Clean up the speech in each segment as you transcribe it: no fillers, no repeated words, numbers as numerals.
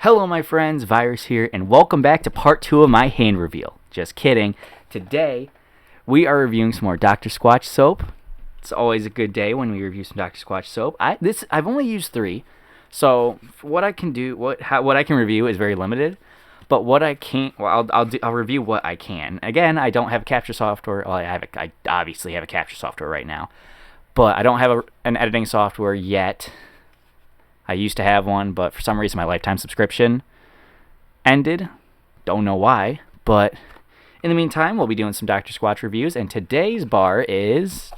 Hello, my friends, Virus here, and welcome back to part 2 of my hand reveal. Just kidding. Today, we are reviewing some more Dr. Squatch soap. It's always a good day when we review some Dr. Squatch soap. I've only used 3, so what I can do, what I can review is very limited. But what I can't, well, I'll review what I can. Again, I don't have capture software. Well, I obviously have a capture software right now, but I don't have an editing software yet. I used to have one, but for some reason my lifetime subscription ended. Don't know why, but in the meantime, we'll be doing some Dr. Squatch reviews, and today's bar is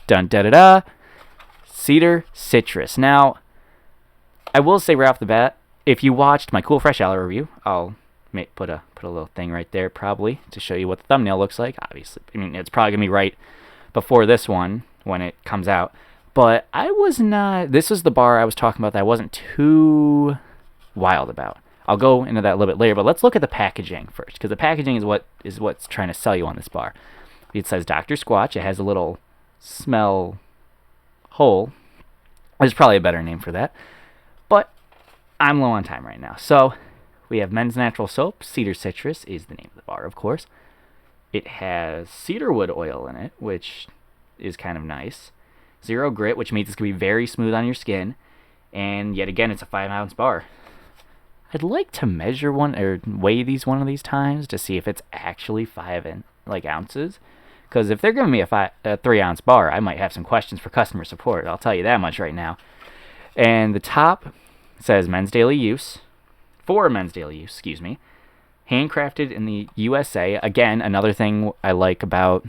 Cedar Citrus. Now, I will say right off the bat, if you watched my Cool Fresh Aloe review, I'll put a little thing right there probably to show you what the thumbnail looks like. Obviously, I mean it's probably gonna be right before this one when it comes out. But I was not. This was the bar I was talking about that I wasn't too wild about. I'll go into that a little bit later, but let's look at the packaging first, because the packaging is what's trying to sell you on this bar. It says Dr. Squatch. It has a little smell hole. There's probably a better name for that, but I'm low on time right now. So we have Men's Natural Soap. Cedar Citrus is the name of the bar, of course. It has cedarwood oil in it, which is kind of nice. Zero grit, which means it's going to be very smooth on your skin. And yet again, it's a 5-ounce bar. I'd like to measure one or weigh these one of these times to see if it's actually 5 ounces. Because if they're giving me a 3-ounce bar, I might have some questions for customer support. I'll tell you that much right now. And the top says men's daily use. For men's daily use, excuse me. Handcrafted in the USA. Again, another thing I like about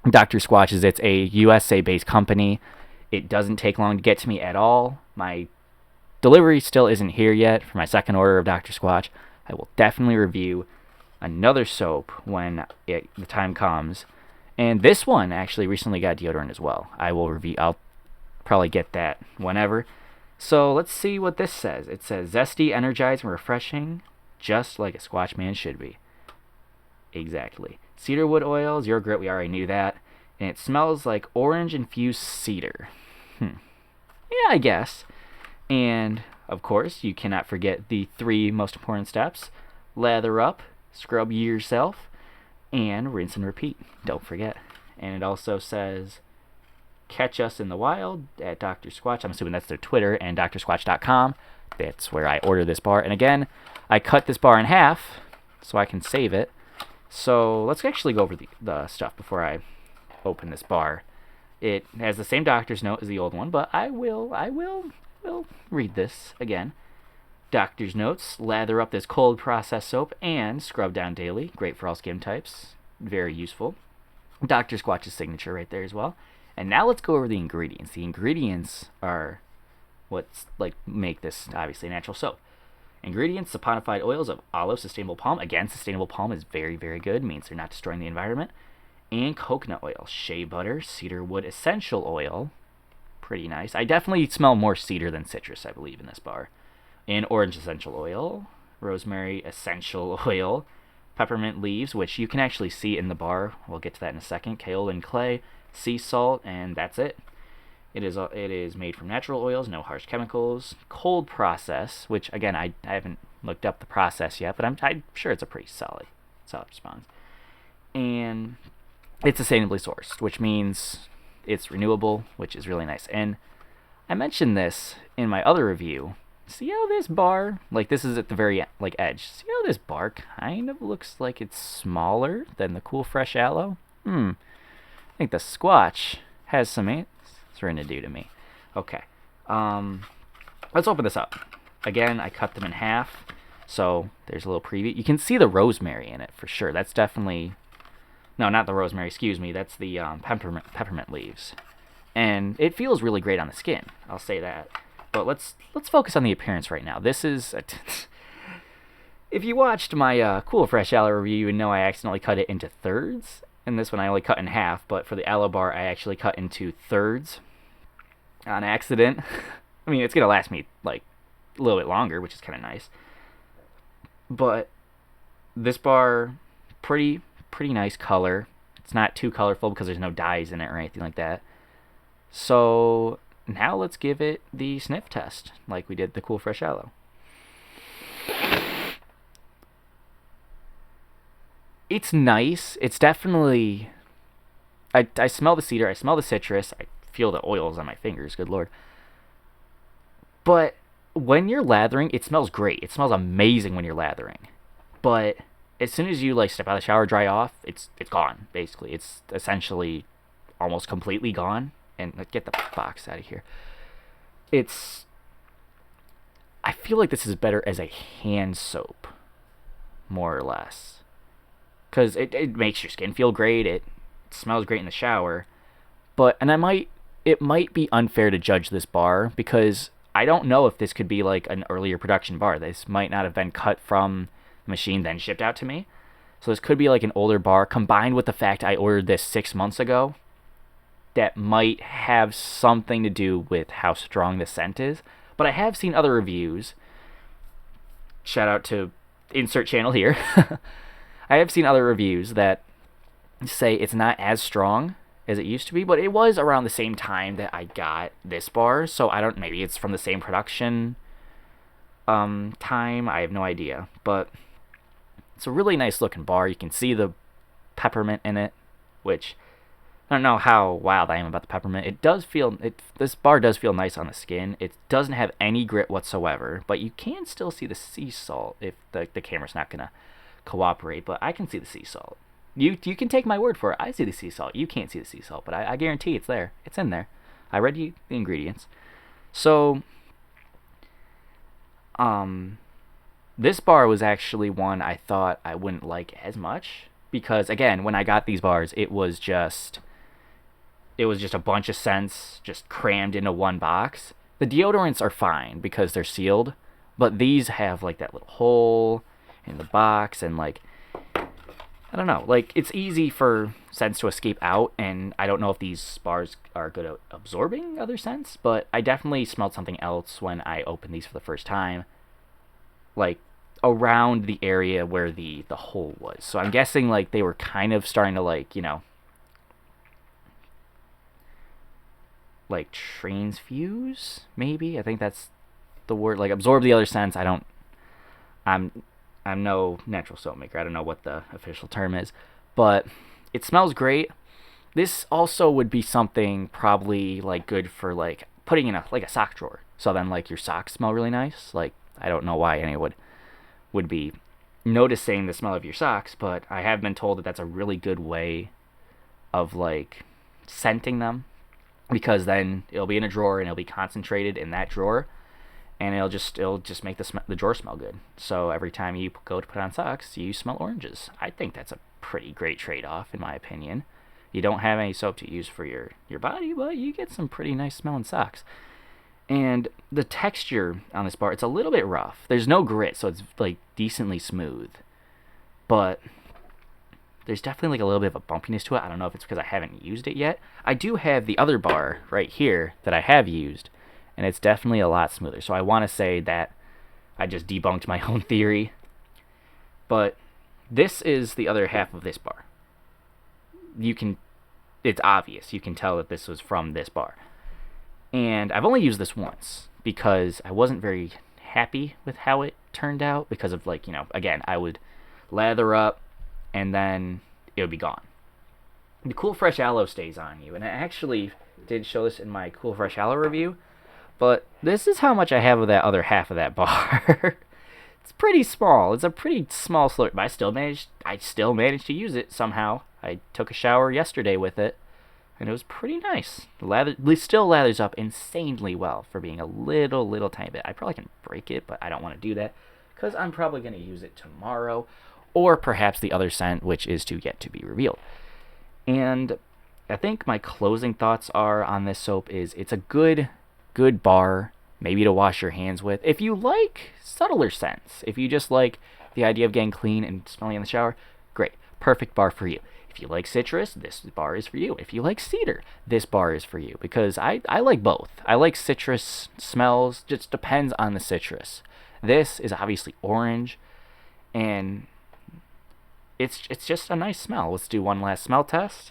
Dr. Squatch is it's a USA-based company. It doesn't take long to get to me at all. My delivery still isn't here yet for my second order of Dr. Squatch. I will definitely review another soap when the time comes. And this one actually recently got deodorant as well. I'll probably get that whenever. So let's see what this says. It says zesty, energizing, refreshing, just like a Squatch man should be. Exactly. Cedarwood oil, zero grit, we already knew that. And it smells like orange-infused cedar. Yeah, I guess. And, of course, you cannot forget the 3 most important steps. Lather up, scrub yourself, and rinse and repeat. Don't forget. And it also says, catch us in the wild at Dr. Squatch. I'm assuming that's their Twitter, and drsquatch.com. That's where I order this bar. And again, I cut this bar in half so I can save it. So let's actually go over the stuff before I open this bar. It has the same doctor's note as the old one, but I will read this again. Doctor's notes: lather up this cold process soap and scrub down daily. Great for all skin types. Very useful. Dr. Squatch's signature right there as well. And now let's go over the ingredients. The ingredients are what's make this obviously natural soap. Ingredients: saponified oils of olive, sustainable palm. Again, sustainable palm is very, very good. It means they're not destroying the environment. And coconut oil, shea butter, cedarwood essential oil. Pretty nice. I definitely smell more cedar than citrus, I believe, in this bar. And orange essential oil, rosemary essential oil, peppermint leaves, which you can actually see in the bar. We'll get to that in a second. Kaolin clay, sea salt, and that's it. It is made from natural oils, no harsh chemicals. Cold process, which again I haven't looked up the process yet, but I'm sure it's a pretty solid response. And it's sustainably sourced, which means it's renewable, which is really nice. And I mentioned this in my other review. See how this bar, this is at the very edge. See how this bar kind of looks like it's smaller than the Cool Fresh Aloe? I think the Squatch has some answering to do to me. Okay, let's open this up. Again, I cut them in half, so there's a little preview. You can see the rosemary in it for sure. That's definitely, no, not the rosemary, excuse me. That's the peppermint leaves, and it feels really great on the skin. I'll say that. But let's focus on the appearance right now. This is if you watched my Cool Fresh Aloe review, you would know I accidentally cut it into thirds. And this one I only cut in half, but for the aloe bar, I actually cut into thirds on accident. I mean, it's going to last me, a little bit longer, which is kind of nice. But this bar, pretty nice color. It's not too colorful because there's no dyes in it or anything like that. So now let's give it the sniff test, like we did the Cool Fresh Aloe. It's nice. It's definitely. I smell the cedar. I smell the citrus. I feel the oils on my fingers. Good lord. But when you're lathering, it smells great. It smells amazing when you're lathering. But as soon as you like step out of the shower, dry off, it's gone. Basically, it's essentially almost completely gone. And get the box out of here. It's. I feel like this is better as a hand soap, more or less, because it makes your skin feel great. It smells great in the shower. But and I might it might be unfair to judge this bar because I don't know if this could be like an earlier production bar. This might not have been cut from the machine then shipped out to me. So this could be like an older bar combined with the fact I ordered this 6 months ago. That might have something to do with how strong the scent is. But I have seen other reviews. Shout out to insert channel here. I have seen other reviews that say it's not as strong as it used to be, but it was around the same time that I got this bar, so I don't. Maybe it's from the same production time. I have no idea, but it's a really nice looking bar. You can see the peppermint in it, which I don't know how wild I am about the peppermint. It does feel this bar does feel nice on the skin. It doesn't have any grit whatsoever, but you can still see the sea salt if the camera's not gonna cooperate. But I can see the sea salt. You can take my word for it. I see the sea salt. You can't see the sea salt, but I guarantee it's there. It's in there. I read you the ingredients. So, this bar was actually one I thought I wouldn't like as much because again, when I got these bars, it was just a bunch of scents just crammed into one box. The deodorants are fine because they're sealed, but these have like that little hole in the box and like I don't know, like it's easy for scents to escape out, and I don't know if these bars are good at absorbing other scents, but I definitely smelled something else when I opened these for the first time, like around the area where the hole was. So I'm guessing like they were kind of starting to like transfuse, maybe. I think that's the word, like absorb the other scents. I'm no natural soap maker. I don't know what the official term is, but it smells great. This also would be something probably like good for like putting in a sock drawer. So then like your socks smell really nice. Like I don't know why anyone would be noticing the smell of your socks, but I have been told that that's a really good way of like scenting them because then it'll be in a drawer and it'll be concentrated in that drawer and it'll just make the drawer smell good. So every time you go to put on socks, you smell oranges. I think that's a pretty great trade-off in my opinion. You don't have any soap to use for your body, but you get some pretty nice smelling socks. And the texture on this bar, it's a little bit rough. There's no grit, so it's like decently smooth. But there's definitely like a little bit of a bumpiness to it. I don't know if it's because I haven't used it yet. I do have the other bar right here that I have used, and it's definitely a lot smoother. So I want to say that I just debunked my own theory. But this is the other half of this bar. It's obvious. You can tell that this was from this bar. And I've only used this once because I wasn't very happy with how it turned out because of again, I would lather up and then it would be gone. The Cool Fresh Aloe stays on you, and I actually did show this in my Cool Fresh Aloe review, but this is how much I have of that other half of that bar. It's pretty small. It's a pretty small slurp, but I still managed to use it somehow. I took a shower yesterday with it. And it was pretty nice. It still lathers up insanely well for being a little tiny bit. I probably can break it, but I don't want to do that because I'm probably going to use it tomorrow, or perhaps the other scent, which is yet to be revealed. And I think my closing thoughts are on this soap is it's a good bar, maybe to wash your hands with. If you like subtler scents, if you just like the idea of getting clean and smelling in the shower, great, perfect bar for you. If you like citrus, this bar is for you. If you like cedar, this bar is for you. Because I like both. I like citrus smells. Just depends on the citrus. This is obviously orange. And it's just a nice smell. Let's do one last smell test.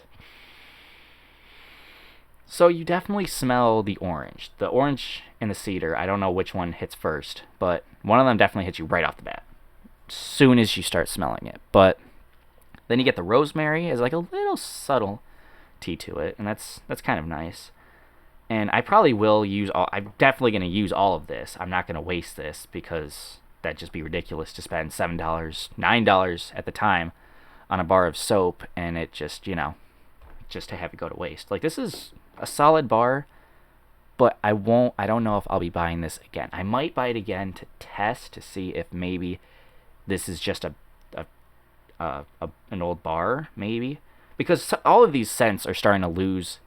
So you definitely smell the orange. The orange and the cedar. I don't know which one hits first. But one of them definitely hits you right off the bat. As soon as you start smelling it. But Then you get the rosemary as like a little subtlety to it, and that's kind of nice. And I probably will use all. I'm definitely going to use all of this. I'm not going to waste this because that'd just be ridiculous to spend $7, $9 at the time on a bar of soap, and it just just to have it go to waste. Like, this is a solid bar, but I don't know if I'll be buying this again. I might buy it again to test to see if maybe this is just an old bar, maybe, because all of these scents are starting to lose.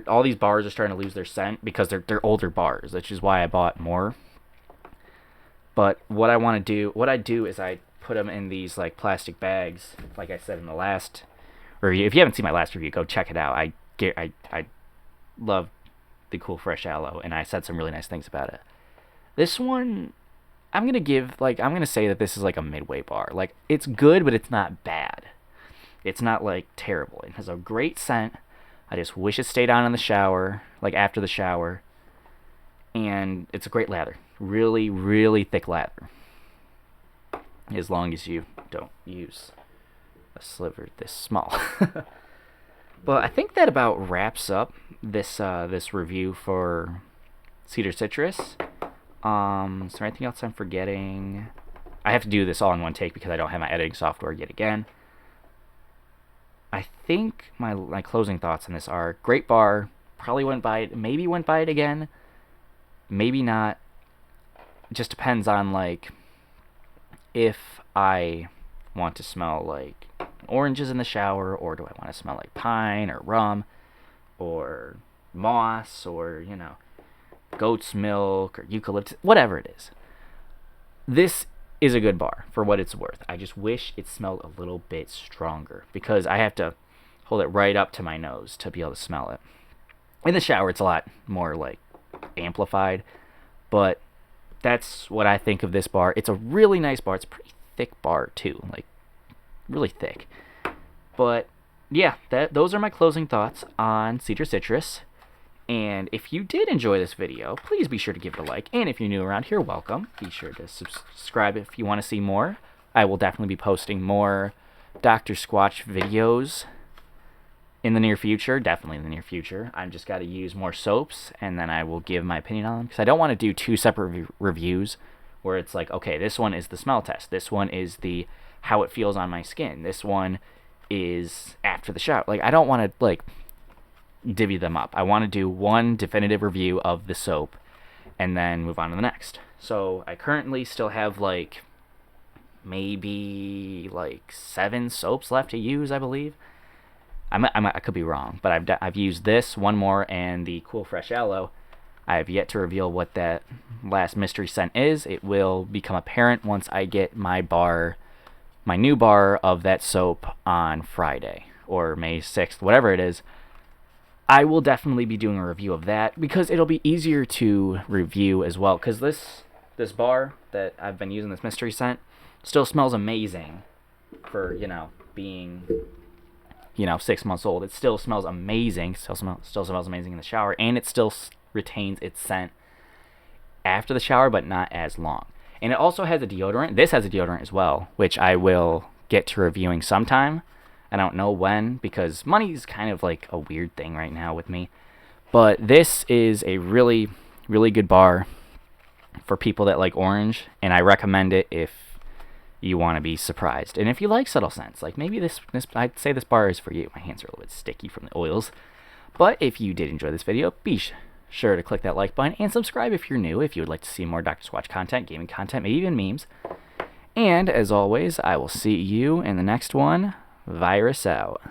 All these bars are starting to lose their scent because they're older bars, which is why I bought more. But what I do is I put them in these like plastic bags, like I said in the last review. If you haven't seen my last review, go check it out. I love the Cool Fresh Aloe, and I said some really nice things about it. This one, I'm gonna say that this is like a midway bar. Like, it's good, but it's not bad. It's not like terrible. It has a great scent. I just wish it stayed on in the shower, like after the shower. And it's a great lather. Really, really thick lather. As long as you don't use a sliver this small. But I think that about wraps up this review for Cedar Citrus. Is there anything else I'm forgetting? I have to do this all in one take because I don't have my editing software yet again. I think my closing thoughts on this are great bar. Probably wouldn't buy it. Maybe wouldn't buy it again. Maybe not. It just depends on like if I want to smell like oranges in the shower, or do I want to smell like pine or rum or moss or goat's milk or eucalyptus, whatever it is. This is a good bar for what it's worth. I just wish it smelled a little bit stronger because I have to hold it right up to my nose to be able to smell it. In the shower, it's a lot more like amplified, but that's what I think of this bar. It's a really nice bar. It's a pretty thick bar too, like really thick. But yeah, those are my closing thoughts on Cedar Citrus. And if you did enjoy this video, please be sure to give it a like. And if you're new around here, welcome. Be sure to subscribe if you want to see more. I will definitely be posting more Dr. Squatch videos in the near future. Definitely in the near future. I've just got to use more soaps, and then I will give my opinion on them. Because I don't want to do two separate reviews where it's like, okay, this one is the smell test. This one is the how it feels on my skin. This one is after the shower. Like, I don't want to, like, divvy them up. I want to do one definitive review of the soap and then move on to the next. So I currently still have like maybe like 7 soaps left to use, I believe. I could be wrong, but I've used this, one more, and the Cool Fresh Aloe. I have yet to reveal what that last mystery scent is. It will become apparent once I get my new bar of that soap on Friday or May 6th, whatever it is. I will definitely be doing a review of that because it'll be easier to review as well. Because this bar that I've been using, this mystery scent, still smells amazing for, being, 6 months old. It still smells amazing. Still smells amazing in the shower. And it still retains its scent after the shower, but not as long. And it also has a deodorant. This has a deodorant as well, which I will get to reviewing sometime. I don't know when, because money's kind of like a weird thing right now with me. But this is a really, really good bar for people that like orange, and I recommend it if you want to be surprised. And if you like subtle scents, like maybe this I'd say this bar is for you. My hands are a little bit sticky from the oils. But if you did enjoy this video, be sure to click that like button and subscribe if you're new, if you would like to see more Dr. Squatch content, gaming content, maybe even memes. And as always, I will see you in the next one. Virus out.